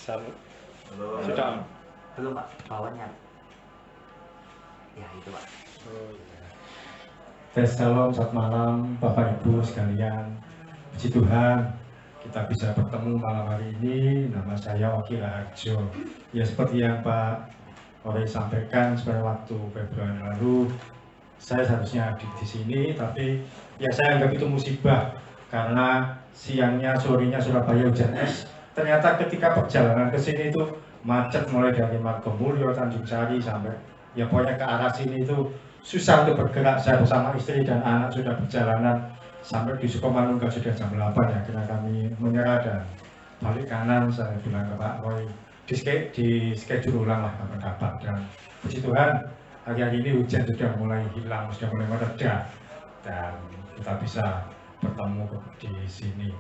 Halo. Sudah. Belum Pak, bawahnya. Ya itu Pak. Tes salam, selamat malam Bapak Ibu sekalian. Puji Tuhan kita bisa bertemu malam hari ini. Nama saya Oki Raharjo. Ya seperti yang Pak Ore sampaikan pada waktu Februari lalu, saya seharusnya hadir di sini, tapi ya saya anggap itu musibah karena siangnya sorenya Surabaya hujan es. Ternyata ketika perjalanan ke sini itu macet mulai dari Margomulyo, Tanjung Sari sampai ya pokoknya ke arah sini itu susah untuk bergerak. Saya bersama istri dan anak sudah perjalanan sampai di Sukomanunggal sudah jam 8 ya, karena kami menyerah dan balik kanan. Saya bilang ke Pak Roy di schedule ulang lah kapan dapat, dan puji Tuhan hari-hari ini hujan sudah mulai hilang, sudah mulai mereda dan kita bisa bertemu di sini.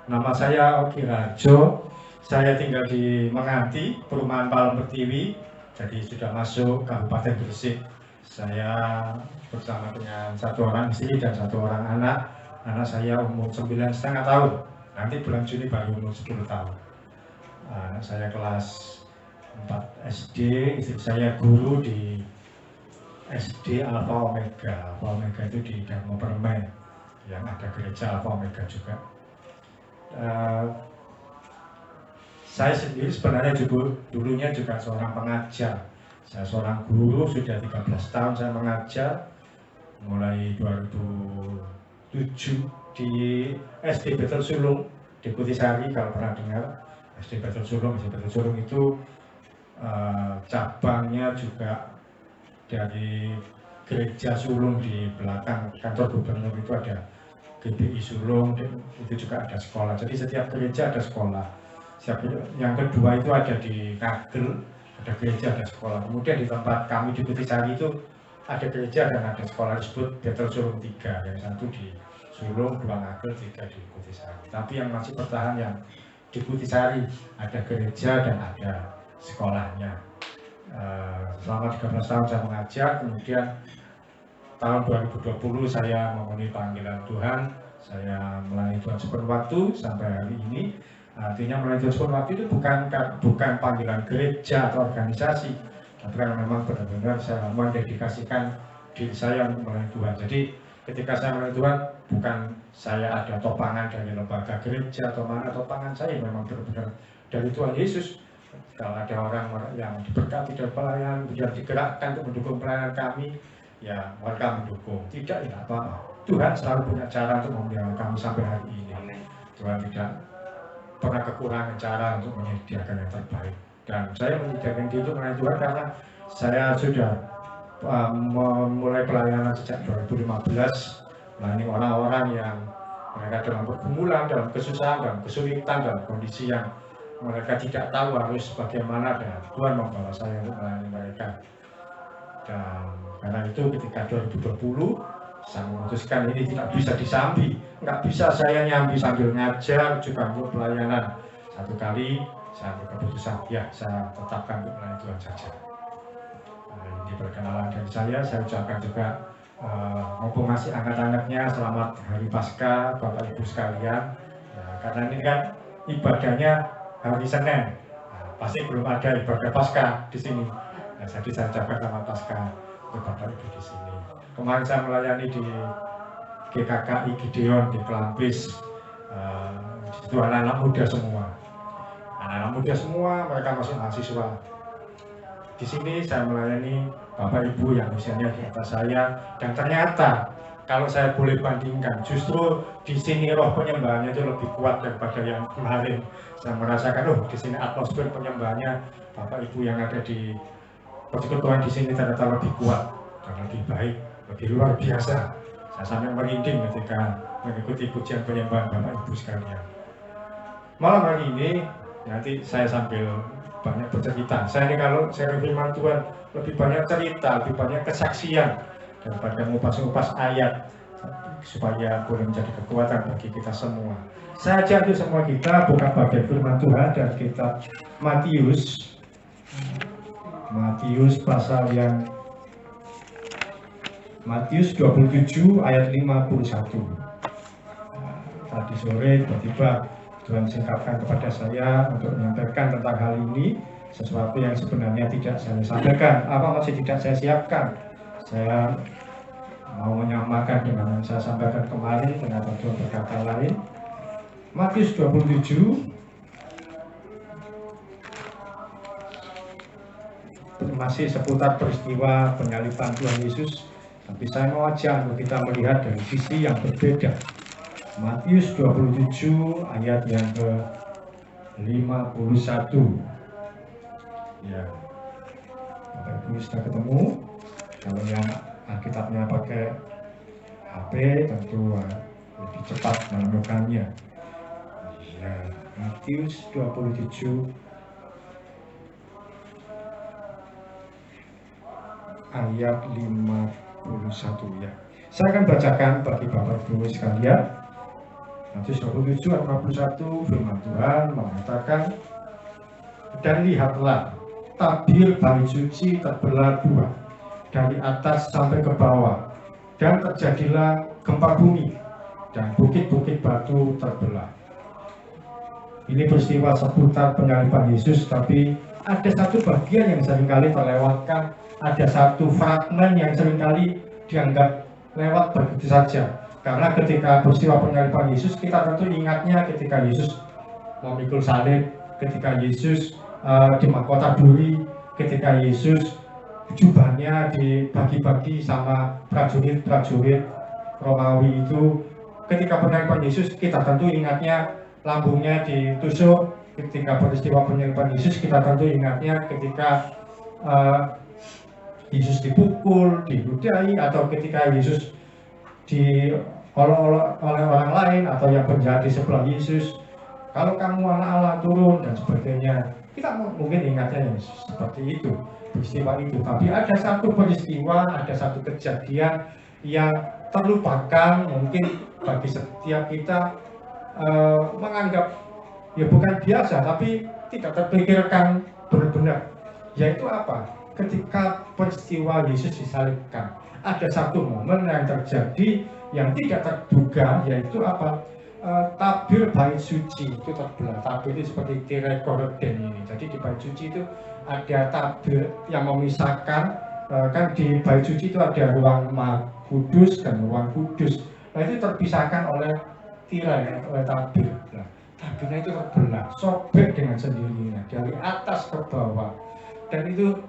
Nama saya Oki Raharjo, saya tinggal di Menganti, Perumahan Palem Pertiwi, jadi sudah masuk Kabupaten Gresik. Saya bersama dengan satu orang istri dan satu orang anak. Anak saya umur 9,5 tahun, nanti bulan Juni baru umur 10 tahun. Anak saya kelas 4 SD, istri saya guru di SD Alpha Omega. Alpha Omega itu di Darmo Permen, yang ada gereja Alpha Omega juga. Saya sendiri sebenarnya dulunya juga seorang pengajar. Saya seorang guru, sudah 13 tahun saya mengajar, mulai 2007 di SD Betel Sulung di Kutisari, kalau pernah dengar SD Betel Sulung. SD Betel Sulung itu cabangnya juga dari gereja Sulung, di belakang kantor gubernur itu ada GBI Sulung, itu juga ada sekolah. Jadi setiap gereja ada sekolah. Yang kedua itu ada di Kagel, ada gereja, ada sekolah. Kemudian di tempat kami di Kutisari itu ada gereja dan ada sekolah, disebut Betel Sulung 3. Yang satu di Sulung, 2 Kagel, 3 di Kutisari. Tapi yang masih bertahan yang di Kutisari, ada gereja dan ada sekolahnya. Selama 13 tahun saya mengajar, kemudian tahun 2020 saya memenuhi panggilan Tuhan. Saya melayani Tuhan sepenuh waktu sampai hari ini. Artinya melayani Tuhan sepenuh waktu itu bukan panggilan gereja atau organisasi, tapi karena memang benar-benar saya mendedikasikan diri saya untuk melayani Tuhan. Jadi ketika saya melayani Tuhan, bukan saya ada topangan dari lembaga gereja atau mana, topangan saya memang benar-benar dari Tuhan Yesus. Kalau ada orang yang diberkati dari pelayanan, yang digerakkan untuk mendukung pelayanan kami, ya mereka mendukung. Tidak, ya apa-apa. Tuhan selalu punya cara untuk memelihara kami sampai hari ini. Tuhan tidak pernah kekurangan cara untuk menyediakan yang terbaik. Dan saya menyediakan diri untuk melayani Tuhan karena saya sudah memulai pelayanan sejak 2015, melayani orang-orang yang mereka dalam pergumulan, dalam kesusahan, dalam kesulitan, dalam kondisi yang mereka tidak tahu harus bagaimana, dan Tuhan membawa saya untuk melayani mereka. Dan karena itu ketika 2020 saya memutuskan ini tidak bisa disambi, nggak bisa saya nyambi sambil ngajar juga untuk pelayanan. Satu kali saya ambil keputusan, ya saya tetapkan untuk melayani Tuhan saja. Ini perkenalan dari saya ucapkan juga mumpung masih angkat-angkatnya, selamat Hari Paskah Bapak Ibu sekalian. Karena ini kan ibadahnya hari Senin, pasti belum ada ibadah Paskah di sini. Jadi saya ucapkan selamat Paskah untuk Bapak Ibu di sini. Kemarin saya melayani di GKKI Gideon di Kelampis. Itu anak-anak muda semua. Anak-anak muda semua, mereka masih mahasiswa. Di sini saya melayani Bapak Ibu yang usianya di atas saya, dan ternyata kalau saya boleh bandingkan, justru di sini roh penyembahannya itu lebih kuat daripada yang kemarin. Saya merasakan, di sini atmosfer penyembahannya Bapak Ibu yang ada di persekutuan di sini ternyata lebih kuat dan lebih baik, lebih luar biasa. Saya sampai merinding ketika mengikuti pujian penyembahan Bapak Ibu sekalian. Malam hari ini nanti saya sambil banyak bercerita. Saya ini kalau sharing firman Tuhan lebih banyak cerita, lebih banyak kesaksian daripada ngupas-ngupas ayat, supaya boleh menjadi kekuatan bagi kita semua. Saya ajak semua kita buka bagian firman Tuhan dari kitab Matius pasal yang Matius 27 ayat 51. Tadi sore tiba-tiba Tuhan singkapkan kepada saya untuk menyampaikan tentang hal ini, sesuatu yang sebenarnya tidak saya sampaikan, masih tidak saya siapkan. Saya mau menyamakan dengan yang saya sampaikan kemarin, ternyata Tuhan berkata lain. Matius 27 masih seputar peristiwa penyaliban Tuhan Yesus, tapi saya mau ajak untuk kita melihat dari sisi yang berbeda. Matius 27 ayat yang ke-51. Ya, Bapak Ibu sudah ketemu. Kalau yang Alkitabnya pakai HP tentu lebih cepat menemukannya. Ya, Matius 27 ayat 51 ya. Saya akan bacakan bagi Bapak Ibu sekalian. Matius 27 ayat 51, firman Tuhan mengatakan, dan lihatlah, tabir bait suci terbelah dua, dari atas sampai ke bawah, dan terjadilah gempa bumi, dan bukit-bukit batu terbelah. Ini peristiwa seputar penyaliban Yesus, tapi ada satu bagian yang seringkali terlewatkan, ada satu fragmen yang seringkali dianggap lewat begitu saja. Karena ketika peristiwa penyaliban Yesus, kita tentu ingatnya ketika Yesus memikul salib, ketika Yesus di mahkota duri, ketika Yesus jubahnya dibagi-bagi sama prajurit-prajurit Romawi itu. Ketika penyaliban Yesus, kita tentu ingatnya lambungnya ditusuk. Ketika peristiwa penyaliban Yesus, kita tentu ingatnya ketika Yesus dipukul, diludai, atau ketika Yesus oleh orang lain atau yang penjahat di sebelah Yesus, kalau kamu anak Allah turun dan sebagainya. Kita mungkin ingatnya yang seperti itu, peristiwa itu. Tapi ada satu peristiwa, ada satu kejadian yang terlupakan mungkin bagi setiap kita, menganggap ya bukan biasa tapi tidak terpikirkan benar-benar, yaitu apa? Ketika peristiwa Yesus disalibkan, ada satu momen yang terjadi yang tidak terduga, yaitu apa? Tabir bait suci itu terbelah. Tabir itu seperti tirai gorden ini. Jadi di bait suci itu ada tabir yang memisahkan, kan di bait suci itu ada ruang Maha Kudus dan ruang kudus. Nah itu terpisahkan oleh tirai, oleh tabir. Nah, tabirnya itu terbelah, sobek dengan sendirinya dari atas ke bawah. Dan itu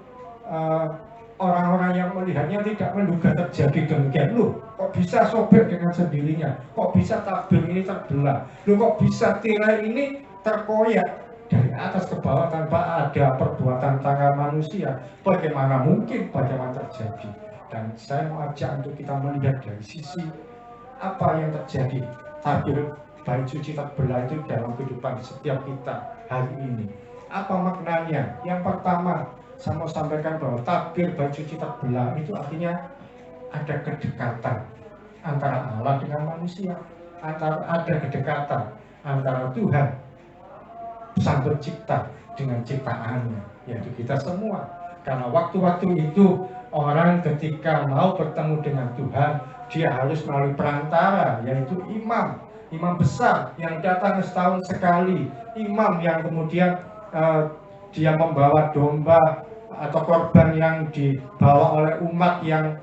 orang-orang yang melihatnya tidak menduga terjadi demikian. Loh, kok bisa sobek dengan sendirinya? Kok bisa tabir ini terbelah? Loh, kok bisa tirai ini terkoyak dari atas ke bawah tanpa ada perbuatan tangan manusia? Bagaimana mungkin? Bagaimana terjadi? Dan saya mau ajak untuk kita melihat dari sisi apa yang terjadi. Tabir bait suci terbelah itu dalam kehidupan setiap kita hari ini. Apa maknanya? Yang pertama, saya mau sampaikan bahwa tabir bait suci terbelah itu artinya ada kedekatan antara Allah dengan manusia, ada kedekatan antara Tuhan Sang Pencipta dengan ciptaannya, yaitu kita semua. Karena waktu-waktu itu orang ketika mau bertemu dengan Tuhan, dia harus melalui perantara, yaitu imam besar yang datang setahun sekali, imam yang kemudian dia membawa domba atau korban yang dibawa oleh umat, yang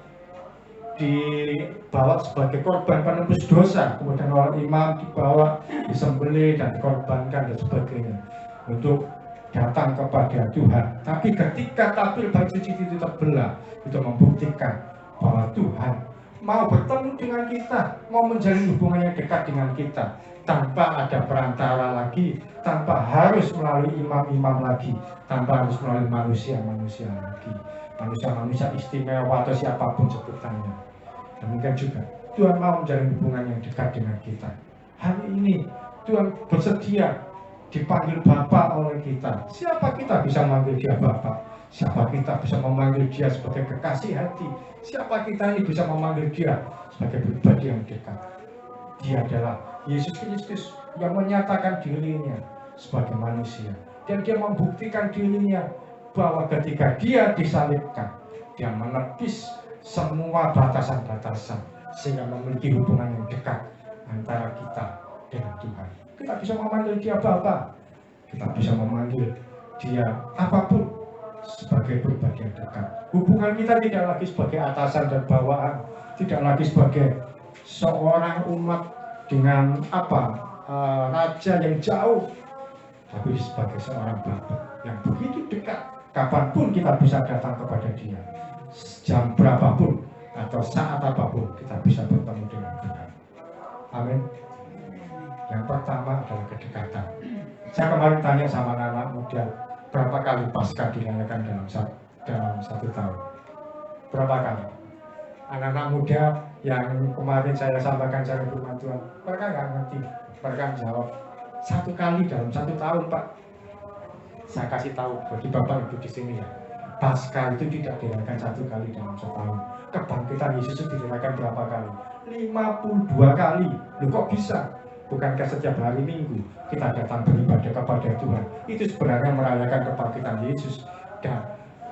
dibawa sebagai korban penebus dosa, kemudian oleh imam dibawa, disembelih dan dikorbankan dan sebagainya untuk datang kepada Tuhan. Tapi ketika tabir bait suci itu terbelah, itu membuktikan bahwa Tuhan mau bertemu dengan kita, mau menjalin hubungan yang dekat dengan kita, tanpa ada perantara lagi, tanpa harus melalui imam-imam lagi, tanpa harus melalui manusia-manusia lagi, manusia-manusia istimewa atau siapapun sebutannya. Demikian juga Tuhan mau menjalin hubungan yang dekat dengan kita. Hari ini Tuhan bersedia dipanggil Bapa oleh kita. Siapa kita bisa memanggil dia Bapa? Siapa kita bisa memanggil dia sebagai kekasih hati? Siapa kita ini bisa memanggil dia sebagai pribadi yang dekat? Dia adalah Yesus Kristus yang menyatakan dirinya sebagai manusia. Dan dia membuktikan dirinya bahwa ketika dia disalibkan, dia menepis semua batasan-batasan sehingga memiliki hubungan yang dekat antara kita dengan Tuhan. Kita bisa memanggil dia Bapa, kita bisa memanggil dia apapun sebagai pribadi yang dekat. Hubungan kita tidak lagi sebagai atasan dan bawahan, tidak lagi sebagai seorang umat dengan raja yang jauh, tapi sebagai seorang Bapa yang begitu dekat. Kapanpun kita bisa datang kepada dia, jam berapapun atau saat apapun kita bisa bertemu dengan Tuhan. Amin. Yang pertama adalah kedekatan. Saya kemarin tanya sama anak muda, berapa kali Paskah dirayakan dalam satu tahun? Berapa kali? Anak-anak muda yang kemarin saya sampaikan cara firman Tuhan, mereka nggak ngerti. Mereka jawab, 1 kali dalam 1 tahun, Pak. Saya kasih tahu bagi Bapak Ibu di sini ya, Paskah itu tidak dirayakan 1 kali dalam setahun. Kebangkitan Yesus itu dirayakan berapa kali? 52 kali. Loh kok bisa? Bukankah setiap hari Minggu kita datang beribadah kepada Tuhan? Itu sebenarnya merayakan kebangkitan Yesus. Dan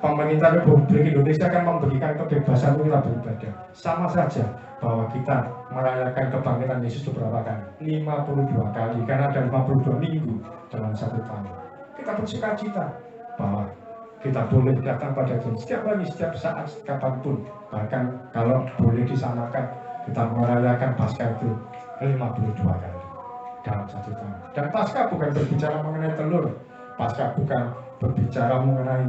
pemerintah Republik Indonesia akan memberikan kebebasan untuk kita beribadah. Sama saja bahwa kita merayakan kebangkitan Yesus itu berapa kali? 52 kali, karena ada 52 minggu dalam 1 tahun. Kita bersuka cita bahwa kita boleh datang pada Tuhan setiap hari, setiap saat, kapanpun. Bahkan kalau boleh disamakan, kita merayakan Paskah itu 52 kali dalam 1 tahun. Dan Paskah bukan berbicara mengenai telur. Paskah bukan berbicara mengenai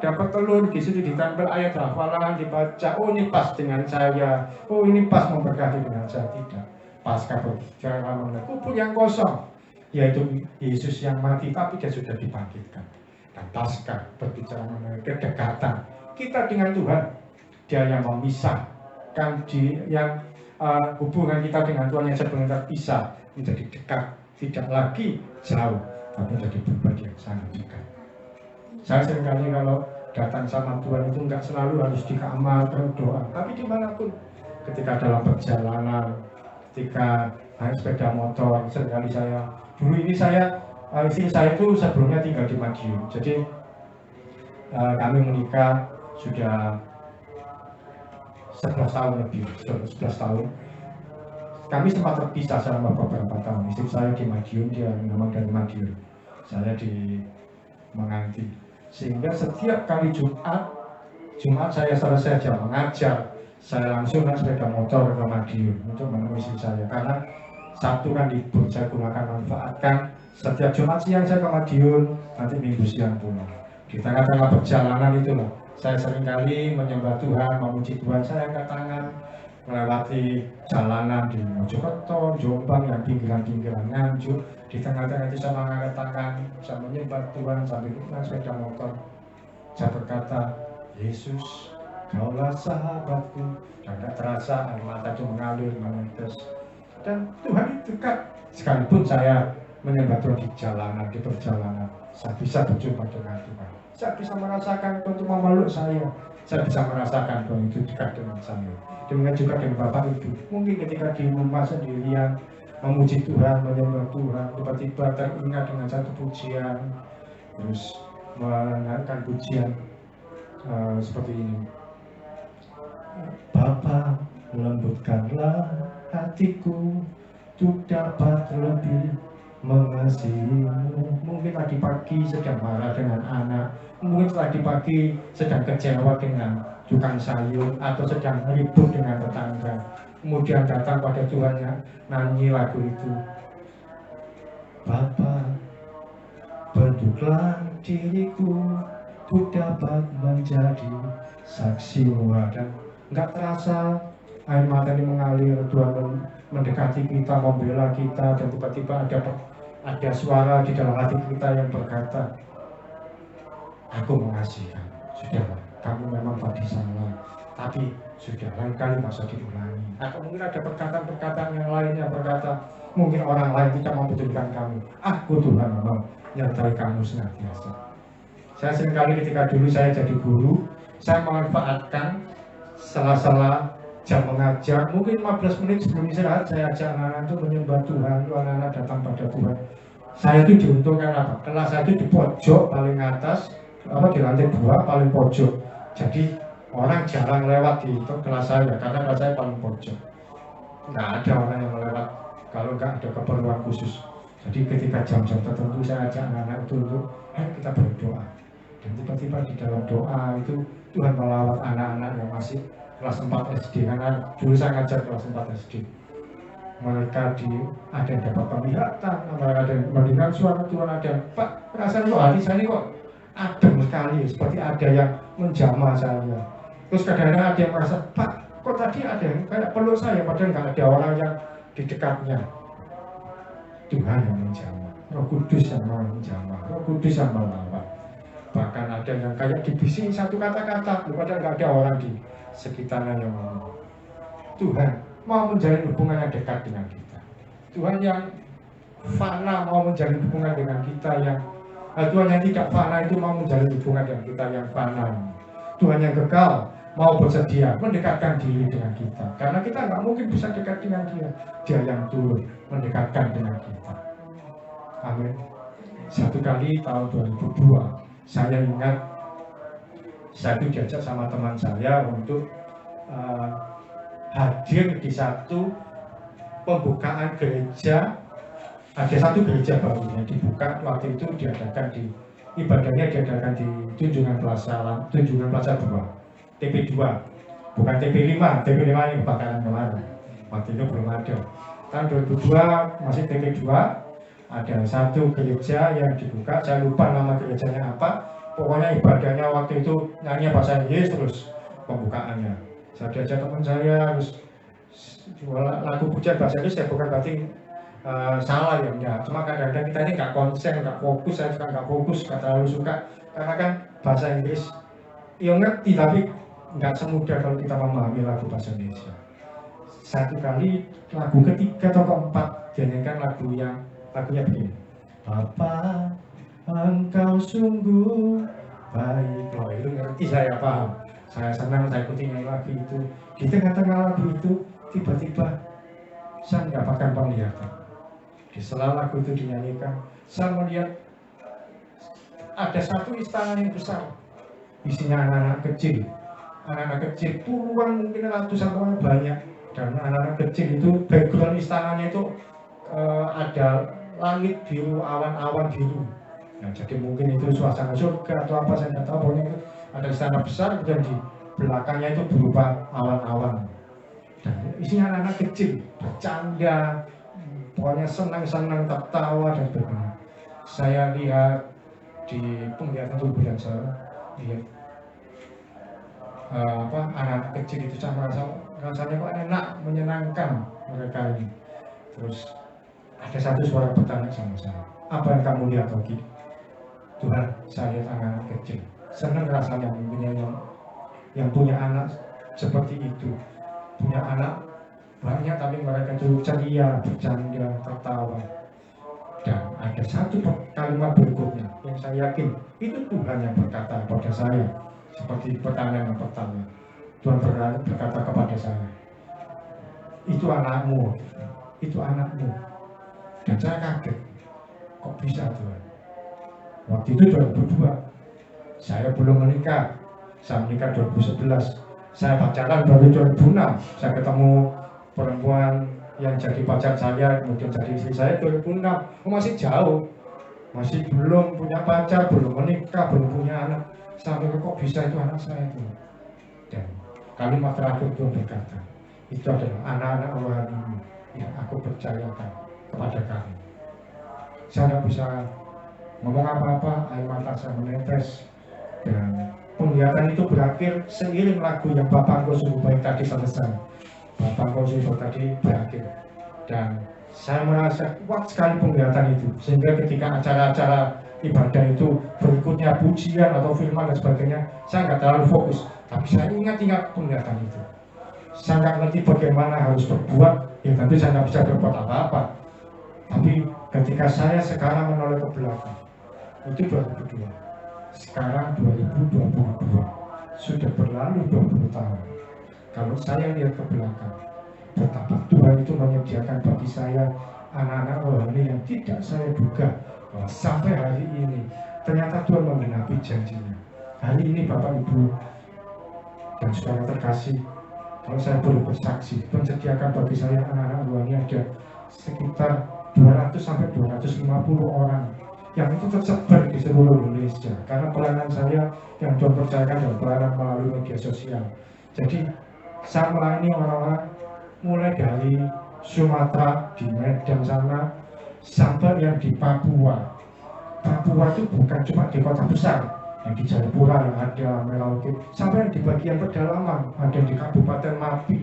dapat telur, di situ ditempel ayat hafalan, dibaca, ini pas dengan saya, ini pas memberkati dengan saya. Tidak. Paskah berbicara mengenai kubur yang kosong, yaitu Yesus yang mati tapi dia sudah dibangkitkan. Dan Paskah berbicara mengenai kedekatan kita dengan Tuhan. Dia yang memisahkan hubungan kita dengan Tuhan yang sebelumnya terpisah menjadi dekat, tidak lagi jauh, tapi menjadi pribadi yang sangat dekat. Saya seringkali kalau datang sama Tuhan itu nggak selalu harus di kamar berdoa, tapi dimanapun, ketika dalam perjalanan, ketika naik sepeda motor, seringkali istri saya itu sebelumnya tinggal di Madiun. Jadi kami menikah sudah 11 tahun lebih, 11 tahun. Kami sempat terpisah selama beberapa tahun. Istri saya di Madiun, dia memang dari Madiun, saya di Menganti. Sehingga setiap kali Jumat saya selesai jam mengajar, saya langsung naik sepeda motor ke Madiun untuk menemui istri saya. Karena Sabtu kan libur, saya gunakan manfaatkan. Setiap Jumat siang saya ke Madiun, nanti Minggu siang pulang. Di tengah-tengah perjalanan itulah saya seringkali menyembah Tuhan, memuji Tuhan. Saya angkat tangan melewati jalanan di Mojokerto, Jombang, yang pinggiran-pinggiran Nganjuk. Di tengah-tengah itu saya mengangkat tangan, saya menyembah Tuhan sambil naik sepeda motor. Saya berkata, Yesus, Kaulah sahabatku. Dan tak terasa air mata itu mengalir, menetes. Dan Tuhan itu dekat. Sekalipun saya menyembah Tuhan di jalanan, di perjalanan, saya bisa berjumpa dengan Tuhan. Saya bisa merasakan Tuhan itu memeluk saya. Saya bisa merasakan Tuhan itu dekat dengan saya. Demikian juga dengan Bapak Ibu. Mungkin ketika di rumah sendirian, memuji Tuhan, menyembah Tuhan, tiba-tiba teringat dengan satu pujian, terus menaikkan pujian seperti ini. Bapa, lembutkanlah hatiku untuk dapat lebih mengasihimu. Mungkin tadi pagi sedang marah dengan anak, mungkin tadi pagi sedang kecewa dengan tukang sayur, atau sedang ribut dengan tetangga. Kemudian datang pada Tuhan, nyanyi lagu itu. Bapa, bentuklah diriku untuk dapat menjadi saksi-Mu. Dan nggak terasa air mata ini mengalir, Tuhan mendekati kita, membela kita, dan tiba-tiba ada suara di dalam hati kita yang berkata, aku mengasihi kamu. Sudahlah, kamu memang tadi salah, tapi sudah lain kali masa diulangi. Atau mungkin ada perkataan-perkataan yang lainnya berkata, mungkin orang lain tidak membutuhkan kamu. Aku Tuhan memang menyertai kamu senantiasa. Saya seringkali ketika dulu saya jadi guru, saya memanfaatkan sela-sela jam mengajar, mungkin 15 menit sebelum istirahat, saya ajak anak-anak itu menyembah Tuhan, anak-anak datang pada Tuhan. Saya itu diuntungkan apa? Kelas saya itu di pojok paling atas, di lantai 2 paling pojok. Jadi orang jarang lewat di kelas saya, karena kelas saya paling pojok. Nggak ada orang yang melewat kalau nggak ada keperluan khusus. Jadi ketika jam-jam tertentu saya ajak anak-anak itu untuk ayo kita berdoa. Dan tiba-tiba di dalam doa itu Tuhan melawat anak-anak yang masih kelas 4 SD, karena dulu saya ngajar kelas 4 SD. Mereka ada yang dapat penglihatan, ada yang mendengar suara Tuhan, ada yang, Pak, rasanya kok hati saya ini kok adem sekali, seperti ada yang menjamah saya. Terus kadang-kadang ada yang merasa, Pak, kok tadi ada yang kayak peluk saya, padahal nggak ada orang yang di dekatnya. Tuhan yang menjamah, Roh Kudus yang menjamah, Roh Kudus yang melawat. Bahkan ada yang kayak dibisiki satu kata-kata, padahal nggak ada orang di sekitarnya yang ngomong. Tuhan mau menjalin hubungan yang dekat dengan kita. Tuhan yang fana mau menjalin hubungan dengan kita, yang Tuhan yang tidak fana itu mau menjalin hubungan dengan kita yang fana. Tuhan yang kekal mau bersedia mendekatkan diri dengan kita, karena kita nggak mungkin bisa dekat dengan Dia. Dia yang turun mendekatkan dengan kita. Amin. Satu kali tahun 2002 saya ingat saya itu diajak sama teman saya untuk hadir di satu pembukaan gereja. Ada satu gereja baru yang dibuka, waktu itu diadakan di ibadahnya diadakan di Tunjungan Plaza 2, TP2, bukan TP5. TP5 ini kebakaran kemarin, waktu itu belum ada. Tahun 2002 masih TP2, ada satu gereja yang dibuka, saya lupa nama gerejanya apa, pokoknya ibadahnya waktu itu nyanyi bahasa Inggris, terus pembukaannya saya diajak teman saya, terus lagu pujian bahasa Inggris, ya bukan berarti salah ya, enggak. Cuma kadang-kadang kita ini nggak konsen, nggak fokus, saya juga nggak fokus, nggak terlalu suka, karena kan bahasa Inggris ya ngerti, tapi nggak semudah kalau kita memahami lagu bahasa Indonesia. Satu kali lagu ketiga atau keempat dinyanyikan lagunya begini, Bapa Engkau sungguh baik. Loh, itu ngerti, saya paham, saya senang, saya ikuti lagu itu. Di tengah-tengah lagu itu tiba-tiba saya mendapatkan penglihatan. Di sela lagu itu dinyanyikan, saya melihat ada satu istana yang besar, isinya anak-anak kecil. Anak-anak kecil puluhan, mungkin ratusan orang, banyak. Dan anak-anak kecil itu background istananya itu ada langit biru, awan-awan biru. Nah, jadi mungkin itu suasana surga atau apa, saya tidak tahu. Pokoknya itu ada istana besar dan di belakangnya itu berupa awan-awan. Dan isinya anak-anak kecil bercanda, pokoknya senang-senang, tertawa dan sebagainya. Saya lihat di penglihatan tubuh yang saya lihat anak kecil itu, saya rasanya kok enak, menyenangkan mereka ini. Terus ada satu suara bertanya sama saya, apa yang kamu lihat Oki? Tuhan, saya lihat anak-anak kecil, senang rasanya mungkin yang punya anak seperti itu, punya anak banyak tapi mereka itu ceria, bercanda, tertawa. Dan ada satu kalimat berikutnya yang saya yakin itu Tuhan yang berkata kepada saya, seperti pertanyaan yang pertama. Tuhan berkata kepada saya, itu anakmu, itu anakmu. Dan saya kaget, kok bisa Tuhan? Waktu itu 2002, saya belum menikah, saya menikah 2011. Saya pacaran baru 2006, saya ketemu perempuan yang jadi pacar saya, kemudian jadi istri saya 2006. Masih jauh, masih belum punya pacar, belum menikah, belum punya anak. Sampai kok bisa itu anak saya itu. Dan kalimat terakhir Tuhan berkata, itu adalah anak-anak rohani yang aku percayakan kepada kamu. Saya tidak bisa ngomong apa-apa, air mata saya menetes. Dan penglihatan itu berakhir seiring lagu yang Bapak Engkau Sungguh Baik tadi selesai. Bapak Engkau Sungguh tadi berakhir. Dan saya merasa kuat sekali penglihatan itu. Sehingga ketika acara-acara ibadah itu berikutnya pujian atau firman dan sebagainya, saya nggak terlalu fokus. Tapi saya ingat-ingat penglihatan itu. Saya nggak ngerti bagaimana harus berbuat, ya tentu saya nggak bisa berbuat apa-apa. Tapi ketika saya sekarang menoleh ke belakang, itu 2002. Sekarang 2022, sudah berlalu 20 tahun. Kalau saya lihat ke belakang, betapa Tuhan itu menyediakan bagi saya anak-anak rohani yang tidak saya duga, bahwa sampai hari ini ternyata Tuhan menggenapi janjinya. Hari ini Bapak Ibu dan saudara terkasih, kalau saya boleh bersaksi, Tuhan sediakan bagi saya anak-anak rohani ada sekitar 200 sampai 250 orang yang itu tersebar di seluruh Indonesia, karena pelayanan saya yang Tuhan percayakan dan pelayanan melalui media sosial. Jadi saya melayani orang-orang mulai dari Sumatera, di Medan sana, sampai yang di Papua. Papua itu bukan cuma di kota besar, yang di Jayapura yang ada Merauke, sampai yang di bagian pedalaman, ada di Kabupaten Mapi.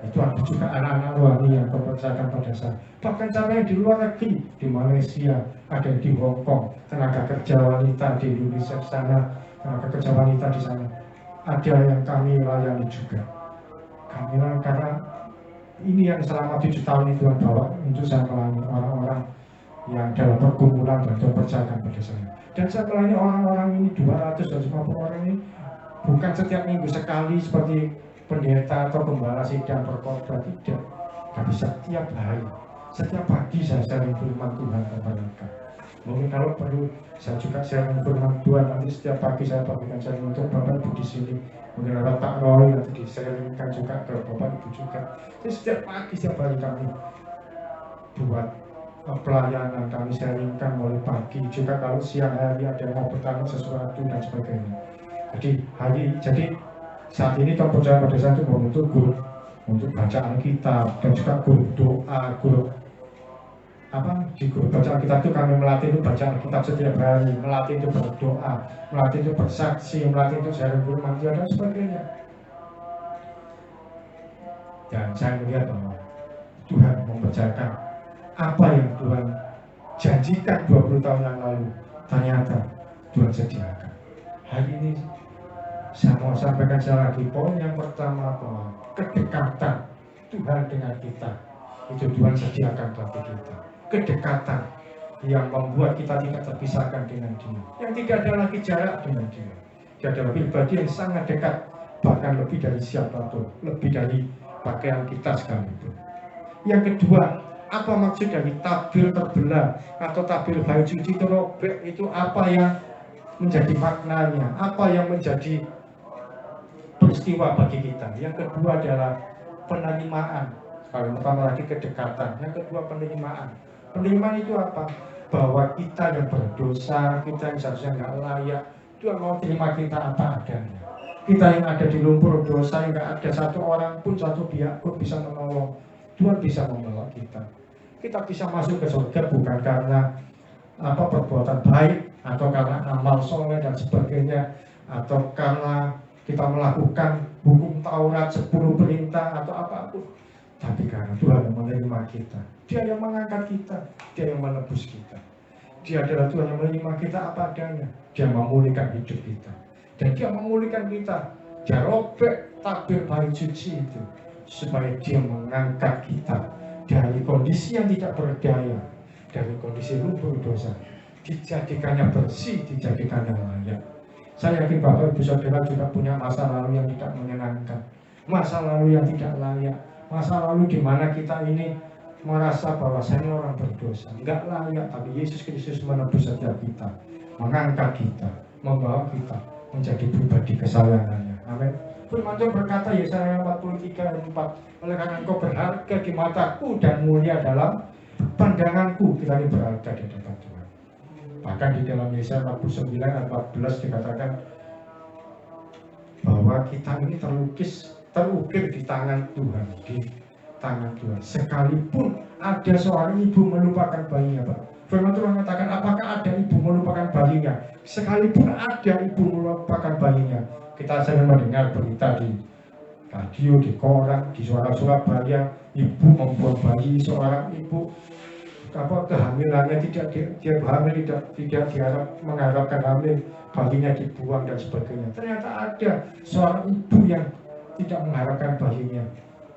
Itu ada juga anak-anak rohani yang mempercayakan pada saya. Bahkan sampai yang di luar negeri, di Malaysia, ada di Hong Kong, tenaga kerja wanita di Indonesia sana, tenaga kerja wanita di sana. Ada yang kami layani juga. Kami layani karena ini yang selama 7 tahun itu Tuhan bawa untuk saya melayani orang-orang yang dalam pergumulan dan Tuhan percayakan pada saya. Dan saya melayani orang-orang ini 250 orang ini bukan setiap minggu sekali seperti pendeta atau gembala sidang berkhotbah, tidak, tapi setiap hari, setiap pagi saya sharing firman Tuhan kepada mereka. Mungkin kalau perlu saya juga sharing firman Tuhan, nanti setiap pagi saya bagikan sharing untuk Bapak Ibu di sini, mungkin lewat Pak Roy nanti di-sharingkan juga ke Bapak Ibu juga. Jadi setiap pagi, setiap hari kami buat pelayanan, kami sharingkan mulai pagi, juga kalau siang hari ada yang mau bertanya sesuatu dan sebagainya. Jadi saat ini Tuhan percaya pada saya itu membentuk grup untuk bacaan Alkitab dan juga grup doa, di grup bacaan Alkitab itu kami melatih itu baca Alkitab setiap hari, melatih itu berdoa, melatih itu bersaksi, melatih itu sharing firman Tuhan dan sebagainya. Dan saya melihat bahwa Tuhan mempercayakan apa yang Tuhan janjikan 20 tahun yang lalu, ternyata Tuhan sediakan. Hari ini saya mau sampaikan sekali lagi, poin yang pertama bahwa kedekatan Tuhan dengan kita itu Tuhan sediakan bagi kita. Kedekatan yang membuat kita tidak terpisahkan dengan Dia, yang tidak ada lagi jarak dengan Dia. Dia adalah pribadi yang sangat dekat, bahkan lebih dari siapapun, lebih dari pakaian kita sekalipun. Yang kedua, apa maksud dari tabir terbelah atau tabir baju suci terobek itu, apa yang menjadi maknanya, apa yang menjadi peristiwa bagi kita. Yang kedua adalah penerimaan. Kalau pertama lagi kedekatan, yang kedua penerimaan. Penerimaan itu apa? Bahwa kita yang berdosa, kita yang seharusnya nggak layak, Tuhan mau terima kita apa adanya. Kita yang ada di lumpur dosa, yang nggak ada satu orang pun, satu pihak pun bisa menolong, Tuhan bisa menolong kita. Kita bisa masuk ke surga bukan karena perbuatan baik, atau karena amal soleh dan sebagainya, atau karena kita melakukan hukum Taurat 10 perintah atau apapun, tapi karena Tuhan yang menerima kita, Dia yang mengangkat kita, Dia yang menebus kita. Dia adalah Tuhan yang menerima kita apa adanya. Dia memulihkan hidup kita, dan Dia memulihkan kita. Dia robek tabir bait suci itu supaya Dia mengangkat kita dari kondisi yang tidak berdaya, dari kondisi lumpur dosa, dijadikannya bersih, dijadikannya layak. Saya yakin Bapak Ibu Saudara juga punya masa lalu yang tidak menyenangkan, masa lalu yang tidak layak, masa lalu di mana kita ini merasa bahwa saya ini orang berdosa, enggak layak, tapi Yesus Kristus menebus setiap kita, mengangkat kita, membawa kita menjadi pribadi kesayangannya. Amin. Firman Tuhan berkata, Yesaya 43 ayat 4, oleh karena engkau berharga di mataku dan mulia dalam pandanganku, kita ini berharga di hadapan Tuhan. Bahkan di dalam Yesaya 49 ayat 14 dikatakan bahwa kita ini terukir di tangan Tuhan, di tangan Tuhan. Sekalipun ada seorang ibu melupakan bayinya, Pak. Firman Tuhan mengatakan, apakah ada ibu melupakan bayinya? Sekalipun ada ibu melupakan bayinya. Kita sering mendengar berita di radio, di koran, di Surabaya, ibu membuang bayi, seorang ibu kehamilannya dia hamil, tidak mengharapkan hamil, bayinya dibuang dan sebagainya. Ternyata ada seorang ibu yang tidak mengharapkan bayinya,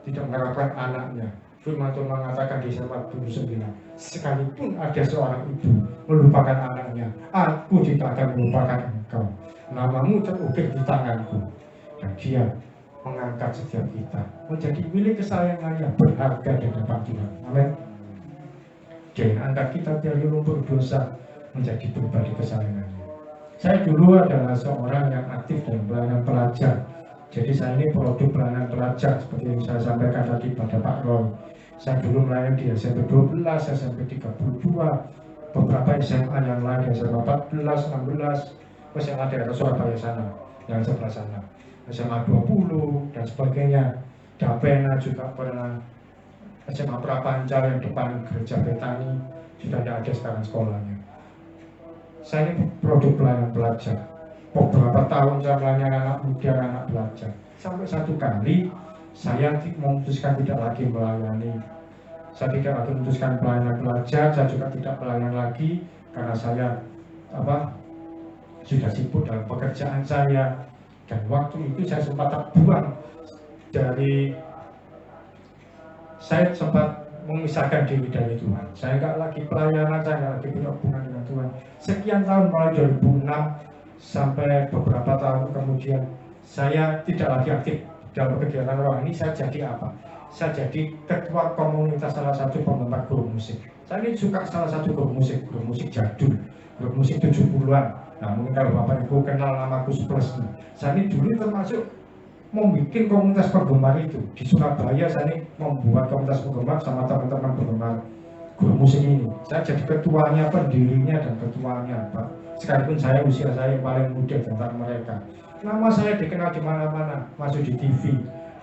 tidak mengharapkan anaknya. Firman Tuhan mengatakan di Yesaya 49, sekalipun ada seorang ibu melupakan anaknya, aku tidak akan melupakan engkau. Namamu terukir di tanganku, dan Dia mengangkat setiap kita menjadi milik kesayangannya, berharga di hadapan Tuhan. Amin. Dia angkat kita dari lumpur dosa menjadi pribadi kesayangannya. Saya dulu adalah seorang yang aktif dalam pelayanan pelajar. Jadi saya ini produk pelayanan pelajar seperti yang saya sampaikan tadi pada Pak Roy. Saya dulu melayani di SMP 12, SMP 32, beberapa SMA yang lain, SMA 14, 16, SMA daerah Surabaya sana, yang sebelah sana, SMA 20 dan sebagainya. Dapena juga pernah, SMA Prapanca yang depan gereja Betani sudah tidak ada sekarang sekolahnya. Saya ini produk pelayanan pelajar. Beberapa tahun saya melayani anak muda, anak belajar. Sampai satu kali saya memutuskan tidak lagi melayani. Saya tidak lagi memutuskan pelayanan pelajar, saya juga tidak melayani lagi karena saya sudah sibuk dalam pekerjaan saya. Dan waktu itu saya sempat terbuang dari, saya sempat memisahkan diri dari Tuhan. Saya nggak lagi pelayanan, saya nggak lagi punya hubungan dengan Tuhan. Sekian tahun mulai 2006 sampai beberapa tahun kemudian saya tidak lagi aktif dalam kegiatan rohani. Saya jadi apa? Saya jadi ketua komunitas salah satu penggemar grup musik. Saya ini suka salah satu grup musik jadul, grup musik 70-an. Nah, mungkin kalau Bapak Ibu kenal nama Gus Plus. Saya ini dulu termasuk membuat komunitas penggemar itu di Surabaya. Saya ini membuat komunitas penggemar sama teman-teman penggemar grup musik ini. Saya jadi ketuanya, pendirinya dan ketuanya, Pak. Sekalipun saya usia saya yang paling muda di antara mereka. Nama saya dikenal di mana-mana, masuk di TV,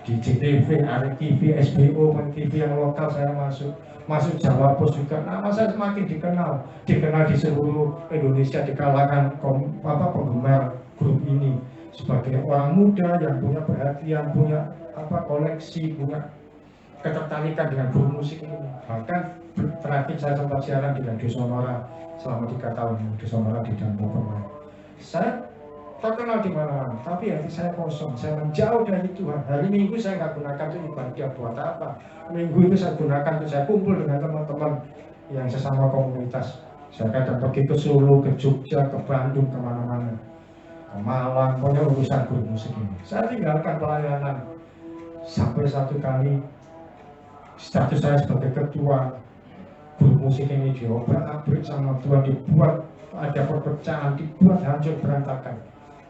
di JTV, Arek TV, SBO, TV yang lokal saya masuk Jawa Pos juga. Nama saya semakin dikenal di seluruh Indonesia di kalangan penggemar grup ini. Sebagai orang muda yang punya perhatian, punya koleksi, punya ketertarikan dengan grup musik ini. Bahkan terakhir saya sempat siaran di Radio Sonora selama 3 tahun di Sonora di Danpopo. Saya terkenal di mana-mana, tapi hati saya kosong. Saya menjauh dari Tuhan. Hari Minggu saya nggak gunakan untuk ibadah buat apa. Minggu itu saya gunakan untuk saya kumpul dengan teman-teman yang sesama komunitas. Saya kadang pergi ke Solo, ke Jogja, ke Bandung, kemana-mana. Malang, pokoknya urusan grup musik ini. Saya tinggalkan pelayanan. Sampai satu kali status saya sebagai ketua grup musik ini diobrak-abrik sama Tuhan, dibuat ada perpecahan, dibuat hancur berantakan.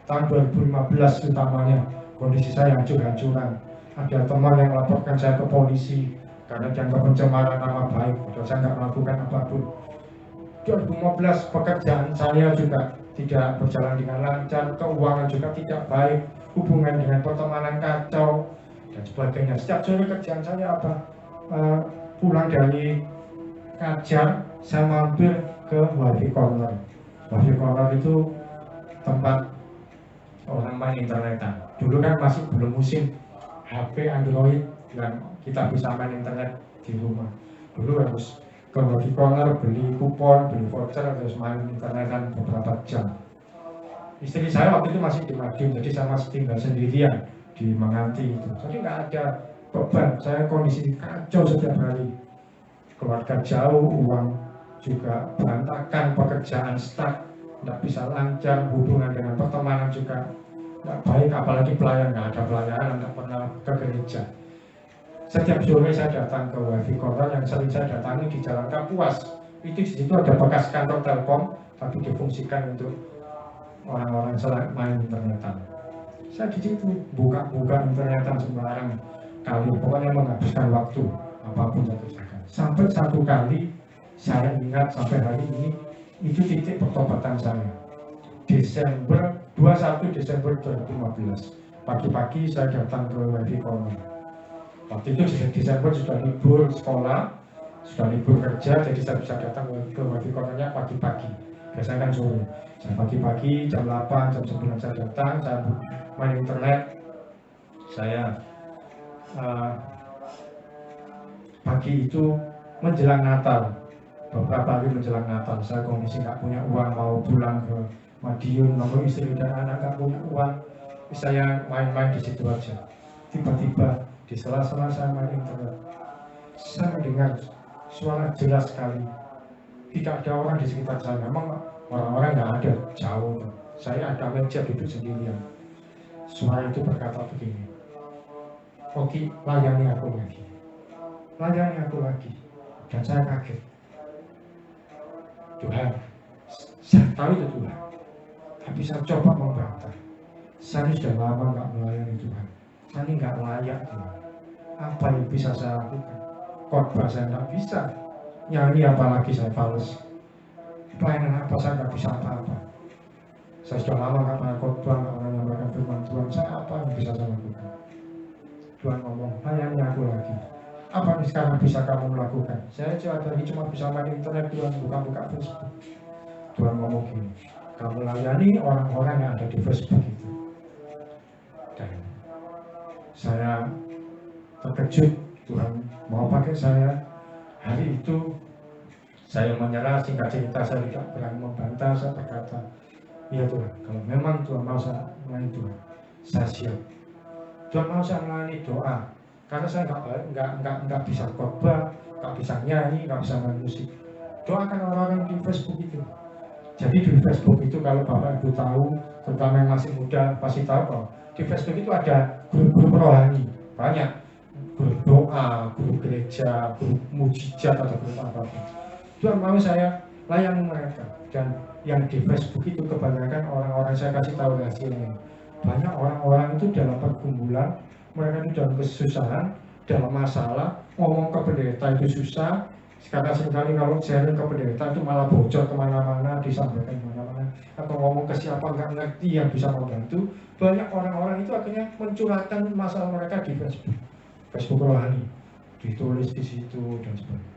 Tahun 2015 utamanya kondisi saya hancur-hancuran. Ada teman yang melaporkan saya ke polisi karena dianggap pencemaran nama baik, padahal saya nggak melakukan apapun. 2015 pekerjaan saya juga tidak berjalan dengan lancar, keuangan juga tidak baik, hubungan dengan pertemanan kacau dan sebagainya. Setiap sore kerjaan saya pulang dari ngajar, saya mampir ke Wifi Corner. Wifi Corner itu tempat orang main internetan. Dulu kan masih belum musim HP Android dan kita bisa main internet di rumah. Dulu harus ke Wifi Corner, beli kupon, beli voucher, terus main internetan beberapa jam. Istri saya waktu itu masih di Madiun, jadi saya masih tinggal sendirian di Menganti itu. Jadi nggak ada beban, saya kondisi kacau setiap hari. Keluarga jauh, uang juga berantakan, pekerjaan stuck, nggak bisa lancar, hubungan dengan pertemanan juga nggak baik, apalagi pelayan, nggak ada pelayanan, nggak pernah ke gereja. Setiap sore saya datang ke Wifi Corner yang sering saya datangi di Jalan Kapuas. Itu di situ ada bekas kantor Telkom, tapi difungsikan untuk orang-orang selain main internetan. Saya di situ buka internetan sembarang kali, pokoknya menghabiskan waktu apapun saya kerjakan. Sampai satu kali saya ingat sampai hari ini, itu titik pertobatan saya. 21 Desember 2015 pagi-pagi saya datang ke Wifi Corner. Waktu itu Desember sudah libur sekolah, sudah libur kerja, jadi saya bisa datang ke Wifi Cornernya pagi-pagi. Biasanya kan sore. Saya pagi-pagi jam 8, jam 9 saya datang, saya main internet. Saya pagi itu menjelang Natal, beberapa hari menjelang Natal, saya kondisi nggak punya uang, mau pulang ke Madiun, nomor istri dan anak nggak punya uang, saya main-main di situ aja. Tiba-tiba di sela-sela saya main internet, saya mendengar suara jelas sekali. Tidak ada orang di sekitar saya, memang orang-orang nggak ada, jauh. Saya ada meja duduk sendirian. Suara itu berkata begini, "Oki, layani aku lagi. Layani aku lagi." Dan saya kaget. Tuhan, saya tahu itu Tuhan. Tapi saya coba membantah. Saya sudah lama nggak melayani Tuhan. Saya ini nggak layak Tuhan. Apa yang bisa saya lakukan? khotbah saya nggak bisa, nyanyi apalagi saya fals, pelayanan apa saya nggak bisa apa-apa. Saya sudah lama nggak pernah khotbah, nggak pernah menyampaikan firman Tuhan. Saya apa yang bisa saya lakukan? Tuhan ngomong, layani aku lagi. Apa yang sekarang bisa kamu lakukan? Saya cuma bisa main internet, Tuhan, buka-buka Facebook. Tuhan ngomong gini, kamu layani orang-orang yang ada di Facebook itu. Dan saya terkejut, Tuhan mau pakai saya. Hari itu saya menyerah, singkat cerita saya tidak berani membantah. Saya berkata, iya Tuhan, kalau memang Tuhan mau saya melayani Tuhan, saya siap. Tuhan mau saya melayani doa, karena saya nggak bisa khotbah, nggak bisa nyanyi, nggak bisa main musik. Doakan orang-orang di Facebook itu. Jadi di Facebook itu kalau Bapak Ibu tahu, terutama yang masih muda pasti tahu kok, di Facebook itu ada grup-grup rohani, banyak grup doa, grup gereja, grup mujizat atau grup apapun. Tuhan mau saya layani mereka. Dan yang di Facebook itu kebanyakan orang-orang, saya kasih tahu hasilnya, banyak orang-orang itu dalam pergumulan, mereka itu dalam kesusahan, dalam masalah, ngomong ke pendeta itu susah. Karena seringkali kalau sharing ke pendeta itu malah bocor kemana-mana, disampaikan kemana-mana, atau ngomong ke siapa nggak ngerti yang bisa membantu. Banyak orang-orang itu akhirnya mencurahkan masalah mereka di Facebook, Facebook rohani, ditulis di situ dan sebagainya.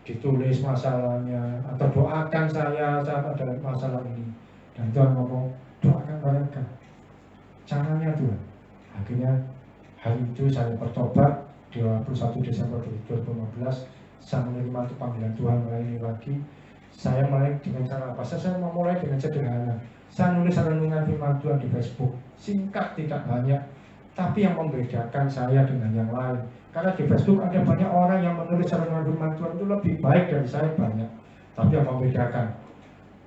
Ditulis masalahnya, atau doakan saya ada masalah ini. Dan Tuhan ngomong, doakan mereka. Caranya Tuhan. Akhirnya hari itu saya bertobat, 21 Desember 2015. Saya menerima itu panggilan Tuhan melayani lagi. Saya mulai dengan cara apa? Saya mau mulai dengan sederhana. Saya nulis renungan firman Tuhan di Facebook, singkat, tidak banyak, tapi yang membedakan saya dengan yang lain. Karena di Facebook ada banyak orang yang menulis renungan firman Tuhan itu lebih baik dari saya banyak. Tapi yang membedakan,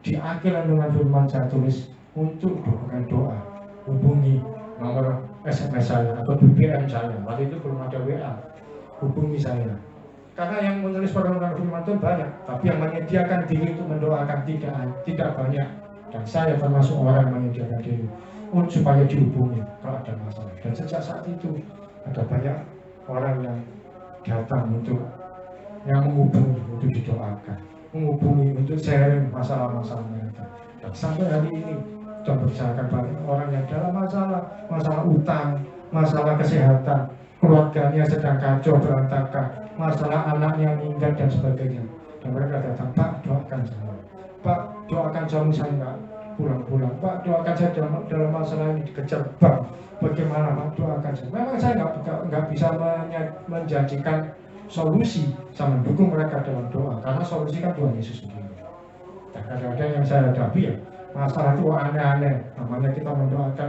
di akhir renungan firman saya tulis untuk dukungan doa, hubungi nomor SMS saya atau BBM saya. Waktu itu belum ada WA, hubungi saya. Karena yang menulis renungan firman Tuhan banyak, tapi yang menyediakan diri untuk mendoakan tidak banyak. Dan saya termasuk orang yang menyediakan diri supaya dihubungi kalau ada masalah. Dan sejak saat itu ada banyak orang yang datang untuk yang menghubungi untuk didoakan, menghubungi untuk sharing masalah-masalah mereka. Dan sampai hari ini sudah bersama banyak orang yang dalam masalah utang, masalah kesehatan, keluarganya sedang kacau berantakan, masalah anaknya meninggal dan sebagainya. Dan mereka datang, Pak, doakan saya. Pak, doakan suami saya nggak pulang-pulang. Pak, doakan saya dalam masalah ini dikejar bank. Bagaimana Pak, doakan saya. Memang saya nggak bisa menjanjikan solusi, sama mendukung mereka dalam doa. Karena solusi kan Tuhan Yesus sendiri. Dan kadang-kadang yang saya hadapi ya, masalah itu aneh-aneh. Namanya kita mendoakan,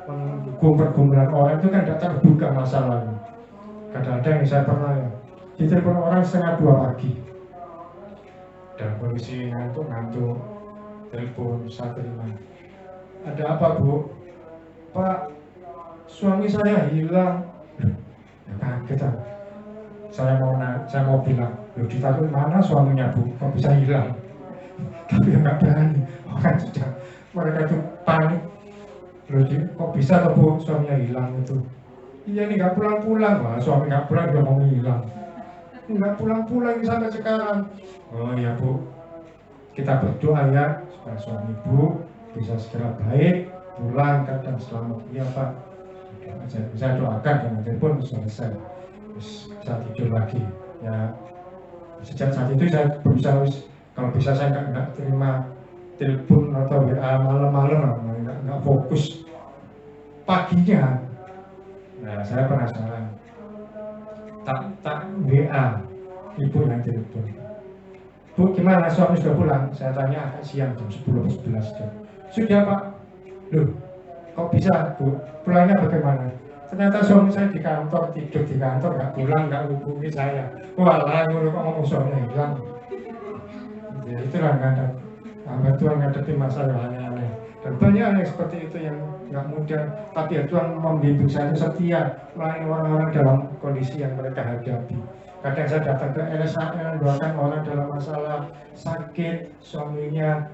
mendukung pergumulan orang itu kan tidak terbuka masalahnya. Kadang-kadang yang saya pernah ya, ditelepon orang 1:30 pagi. Dan kondisi ngantuk, telepon saya terima. Ada apa Bu? Pak, suami saya hilang. Ya kaget aku. Saya mau bilang, loh ditaruh mana suaminya Bu? Kok bisa hilang? Tapi nggak berani. Orang sudah, mereka itu panik. Loh kok bisa tuh Bu suaminya hilang itu? Iya ini nggak pulang-pulang. Wah, suami nggak pulang dia mau hilang. Nggak pulang-pulang sampai sekarang. Oh ya Bu, kita berdoa ya supaya suami Bu bisa segera baik, pulang dan selamat. Iya Pak, saya doakan dengan telepon selesai, bisa tidur lagi. Ya sejak saat itu saya berusaha, kalau bisa saya nggak terima telepon atau WA malam-malam, nggak fokus. Paginya, nah saya penasaran. Tak WA ibu yang telepon, Bu gimana suami sudah pulang? Saya tanya agak siang jam 10 atau 11 jam. Sudah Pak. Loh kok bisa Bu? Pulangnya bagaimana? Ternyata suami saya di kantor, tidur di kantor, nggak pulang, nggak hubungi saya. Walah kok ngomong suaminya hilang. Ya itulah hamba Tuhan ngadepi masalah aneh-aneh. Dan banyak yang seperti itu yang nggak mudah, tapi ya Tuhan membimbing saya setia melayani orang-orang dalam kondisi yang mereka hadapi. Kadang saya datang ke LSAN, doakan orang dalam masalah sakit, suaminya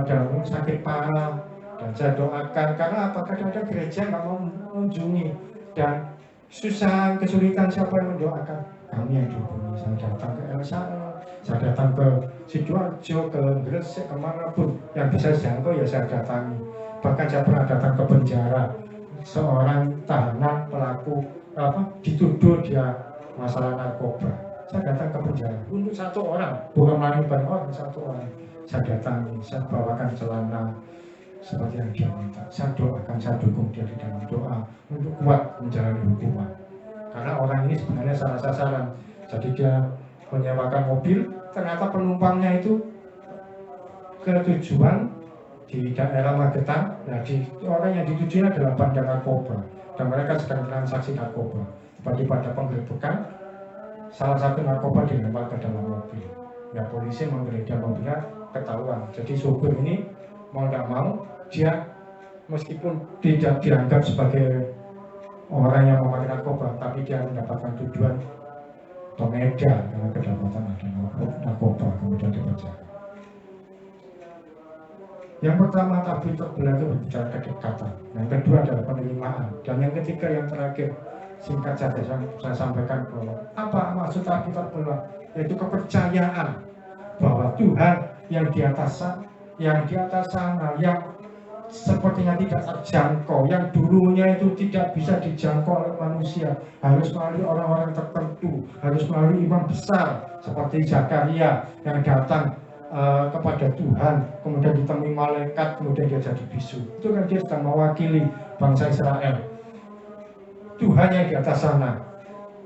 dalam sakit parah, dan saya doakan. Karena apa? Kadang-kadang gereja nggak mau mengunjungi, dan susah, kesulitan siapa yang mendoakan? kami yang dihubungi. Saya datang ke LSAE, saya datang ke Sidoarjo, ke Gresik, kemanapun yang bisa jangkau ya saya datangi. Bahkan saya pernah datang ke penjara, seorang tahanan pelaku dituduh dia masalah narkoba. Saya datang ke penjara untuk satu orang, bukan melayani banyak orang, satu orang. Saya datangi, saya bawakan celana seperti yang dia minta. Saya doakan, saya dukung dia di dalam doa untuk kuat menjalani hukuman. Karena orang ini sebenarnya salah sasaran. Jadi dia menyewakan mobil, ternyata penumpangnya itu ke tujuan di daerah Magetan. Nah, orang yang dituju adalah bandar narkoba dan mereka sedang transaksi narkoba. Pada penggerbekan, salah satu narkoba dilempar ke dalam mobil. Ya, polisi menggeledah mobilnya, ketahuan. Jadi supir ini mau tidak mau, dia meskipun tidak dianggap sebagai orang yang memakai narkoba, tapi dia mendapatkan tujuan pengedar karena kedapatan ada narkoba, kemudian dipenjara. Yang pertama, tabir terbelah itu berbicara kedekatan. Yang kedua adalah penerimaan. Dan yang ketiga, yang terakhir, singkat saja saya sampaikan bahwa apa maksud tabir terbelah? Yaitu kepercayaan bahwa Tuhan yang di atas sana, yang sepertinya tidak terjangkau, yang dulunya itu tidak bisa dijangkau oleh manusia, harus melalui orang-orang tertentu, harus melalui imam besar seperti Zakaria yang datang kepada Tuhan, kemudian ditemui malaikat, kemudian dia jadi bisu. Itu kan dia sedang mewakili bangsa Israel. Tuhan yang di atas sana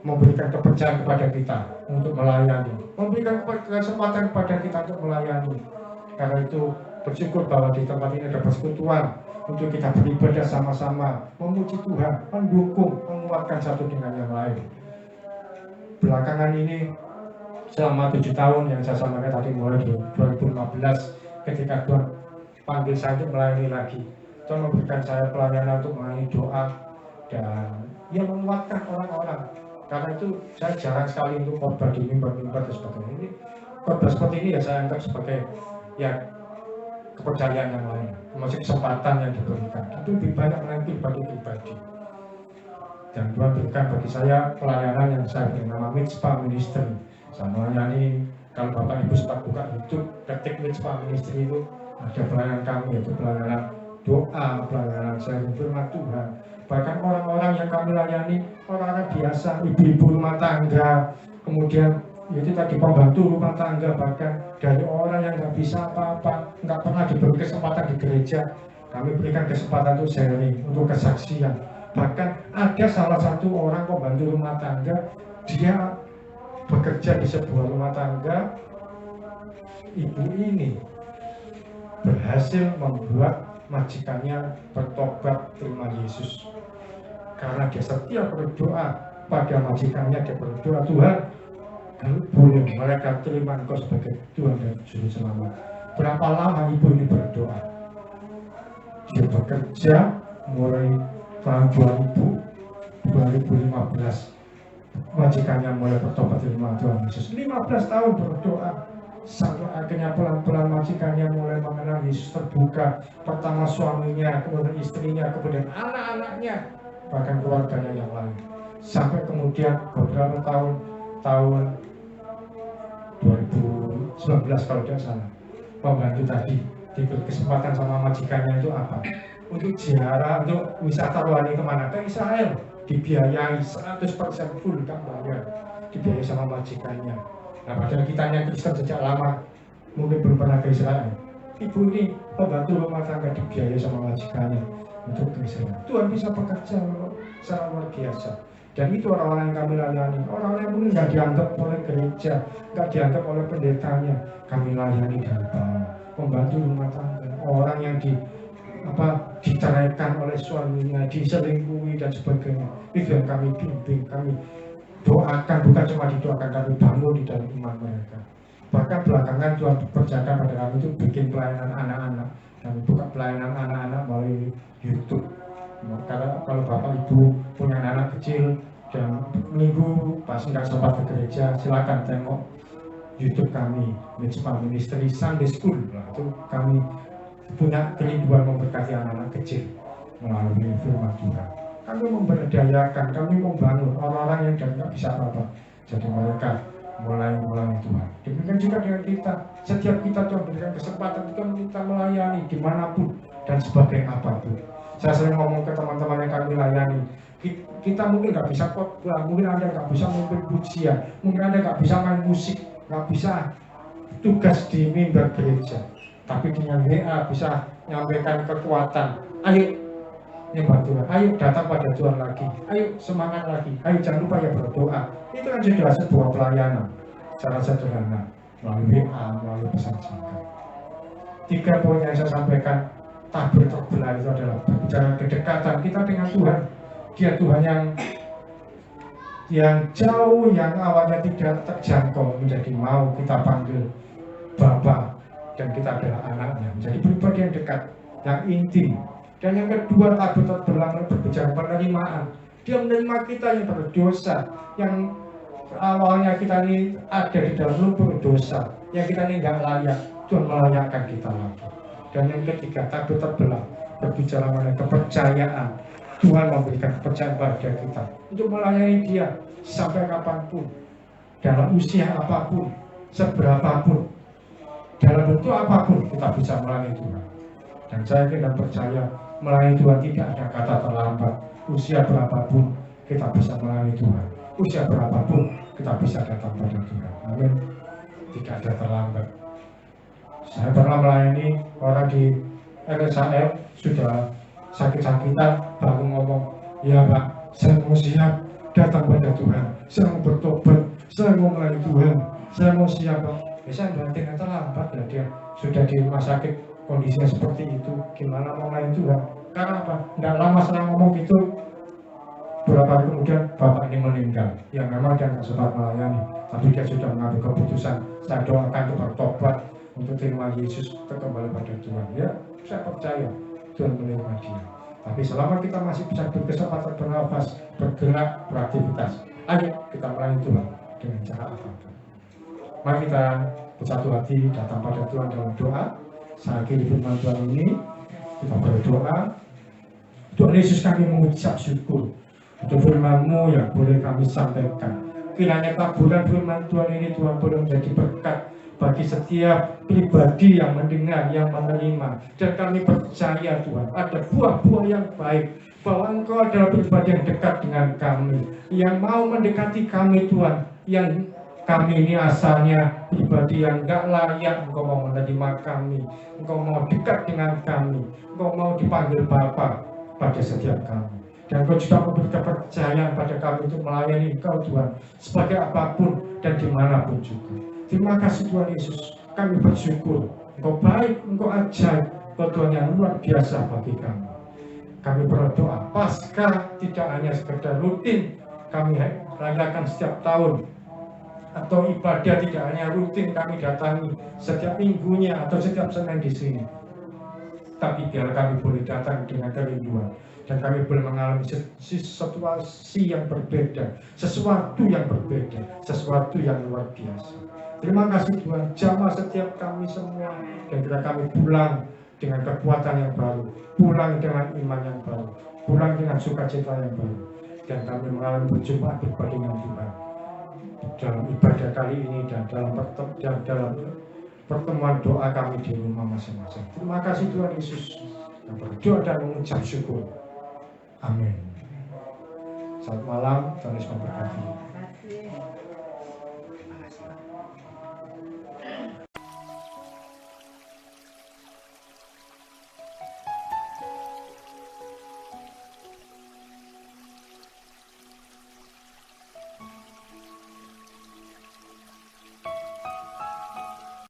memberikan kepercayaan kepada kita untuk melayani, memberikan kesempatan kepada kita untuk melayani. Karena itu bersyukur bahwa di tempat ini ada persekutuan untuk kita beribadah sama-sama, memuji Tuhan, mendukung, menguatkan satu dengan yang lain. Belakangan ini selama 7 tahun yang saya sampaikan tadi, mulai di 2015 ketika Tuhan panggil saya untuk melayani lagi, Tuhan memberikan saya pelayanan untuk melayani doa dan ya menguatkan orang-orang. Karena itu saya jarang sekali untuk khotbah di mimbar-mimbar dan sebagainya. Ini khotbah seperti ini ya saya anggap sebagai ya kepercayaan yang lain, masih kesempatan yang diberikan. Itu lebih banyak melayani pribadi. Dan Tuhan berikan bagi saya pelayanan yang saya beri nama Mitzvah Ministry. Saya melayani, kalau Bapak Ibu sempat buka YouTube, Detik Mitzvah Ministry itu ada pelayanan kami, yaitu pelayanan doa, pelayanan sharing firman Tuhan. Bahkan orang-orang yang kami layani, orang-orang biasa, ibu-ibu rumah tangga, kemudian itu tadi pembantu rumah tangga, bahkan dari orang yang nggak bisa apa-apa, nggak pernah diberi kesempatan di gereja, kami berikan kesempatan untuk sharing, untuk kesaksian. Bahkan ada salah satu orang pembantu rumah tangga, dia bekerja di sebuah rumah tangga, ibu ini berhasil membuat majikannya bertobat terima Yesus. Karena dia setia berdoa pada majikannya, dia berdoa, Tuhan, boleh mereka terima Engkau sebagai Tuhan dan Juru Selamat. Berapa lama ibu ini berdoa? Dia bekerja mulai tahun 2015. Majikannya mulai bertobat terima Tuhan Yesus. 15 tahun berdoa sampai akhirnya pelan-pelan majikannya mulai mengenal Yesus, terbuka. Pertama suaminya, kemudian istrinya, kemudian anak-anaknya, bahkan keluarganya yang lain. Sampai kemudian beberapa tahun 2019 kalau tidak salah, pembantu tadi diberi kesempatan sama majikannya itu apa? Untuk ziarah, untuk wisata rohani kemana? Ke Israel. Dibiayai 100% full, tak bayar, dibiayai sama majikannya. Nah, padahal kita yang Kristen sejak lama mungkin belum pernah ke Israel. Ibu ini pembantu rumah tangga dibiayai sama majikannya untuk ke Israel. Tuhan bisa bekerja secara luar biasa. Dan itu orang-orang yang kami layani, orang-orang yang mungkin nggak dianggap oleh gereja, nggak dianggap oleh pendetanya, kami layani dari bawah. Pembantu rumah tangga, orang yang diceraikan oleh suaminya, diselingkuhi dan sebagainya. Itu yang kami bimbing, kami doakan, bukan cuma didoakan, kami bangun di dalam iman mereka. Bahkan belakangan Tuhan percayakan pada kami itu bikin pelayanan anak-anak. Kami buka pelayanan anak-anak melalui YouTube. Karena kalau Bapak Ibu punya anak kecil dan minggu pas nggak sempat ke gereja, silakan tengok YouTube kami, Mitzvah Ministry Sunday School. Nah, itu kami punya kerinduan memberkati anak-anak kecil melalui firman Tuhan. Kami memberdayakan, kami membangun orang-orang yang nggak bisa apa-apa. Jadi mereka mulai Tuhan. Demikian juga dengan kita. Setiap kita Tuhan berikan kesempatan kita melayani dimanapun dan sebagai apapun. Saya sering ngomong ke teman-teman yang kami layani, kita mungkin nggak bisa khotbah, mungkin Anda nggak bisa memimpin pujian, mungkin Anda nggak bisa main musik, nggak bisa tugas di mimbar gereja, tapi dengan WA bisa menyampaikan kekuatan. Ayo nyembah Tuhan, ayo datang pada Tuhan lagi, ayo semangat lagi, ayo jangan lupa ya berdoa. Itu kan sudah sebuah pelayanan secara sederhana melalui WA, melalui pesan singkat. 3 poin yang saya sampaikan, tabur terbelah itu adalah berbicara kedekatan kita dengan Tuhan. Dia Tuhan yang jauh, yang awalnya tidak terjangkau, menjadi mau kita panggil Bapa, dan kita adalah anaknya, menjadi pribadi yang dekat, yang intim. Dan yang kedua, tabur terbelah berbicara penerimaan. Dia menerima kita yang berdosa, yang awalnya kita ini ada di dalam lumpur dosa, yang kita ini nggak layak, Tuhan melayakkan kita lagi. Dan yang ketiga, tabur terbelah berbicara mengenai kepercayaan. Tuhan memberikan kepercayaan pada kita untuk melayani Dia sampai kapanpun, dalam usia apapun, seberapapun, dalam bentuk apapun kita bisa melayani Tuhan. Dan saya yakin dan percaya melayani Tuhan tidak ada kata terlambat. Usia berapapun kita bisa melayani Tuhan. Usia berapapun kita bisa datang pada Tuhan. Amin. Tidak ada terlambat. Saya pernah melayani orang di RSAF, sudah sakit-sakitan, baru ngomong, ya Pak, saya mau siap datang pada Tuhan, saya mau bertobat, saya mau melayani Tuhan, saya mau siap Pak. Ya saya berarti terlambat ya, dia sudah di rumah sakit, kondisinya seperti itu, gimana mau melayani Tuhan? Karena apa? Nggak lama setelah ngomong gitu, beberapa hari kemudian Bapak ini meninggal. Ya memang dia nggak sempat melayani, tapi dia sudah mengambil keputusan, saya doakan untuk bertobat, untuk terima Yesus, kembali pada Tuhan. Ya, saya percaya Tuhan menerima dia. Tapi selama kita masih bisa berkesempatan bernafas, bergerak, beraktivitas, ayo kita melayani Tuhan dengan cara apapun. Mari kita bersatu hati datang pada Tuhan dalam doa. Saya akhiri firman Tuhan ini, kita berdoa. Tuhan Yesus, kami mengucap syukur untuk firman-Mu yang boleh kami sampaikan. Kiranya taburan firman Tuhan ini Tuhan boleh menjadi berkat bagi setiap pribadi yang mendengar, yang menerima. Dan kami percaya Tuhan, ada buah-buah yang baik, bahwa Engkau adalah pribadi yang dekat dengan kami, yang mau mendekati kami Tuhan, yang kami ini asalnya pribadi yang gak layak. Engkau mau menerima kami, Engkau mau dekat dengan kami, Engkau mau dipanggil Bapa pada setiap kami. Dan Engkau juga memberi kepercayaan pada kami untuk melayani Engkau Tuhan, sebagai apapun dan dimanapun juga. Terima kasih Tuhan Yesus, kami bersyukur. Engkau baik, Engkau ajaib, Engkau Tuhan yang luar biasa bagi kami. Kami berdoa, Paskah tidak hanya sekedar rutin kami rayakan setiap tahun, atau ibadah tidak hanya rutin kami datangi setiap minggunya atau setiap Senin di sini. Tapi biar kami boleh datang dengan kerinduan, dan kami boleh mengalami situasi yang berbeda, sesuatu yang berbeda, sesuatu yang luar biasa. Terima kasih Tuhan, jamah setiap kami semua, dan kita kami pulang dengan kekuatan yang baru, pulang dengan iman yang baru, pulang dengan sukacita yang baru, dan kami mengalami perjumpaan pribadi dengan Tuhan dalam ibadah kali ini dan dalam pertemuan doa kami di rumah masing-masing. Terima kasih Tuhan Yesus, yang berdoa dan mengucap syukur. Amin. Selamat malam, Tuhan Yesus memberkati.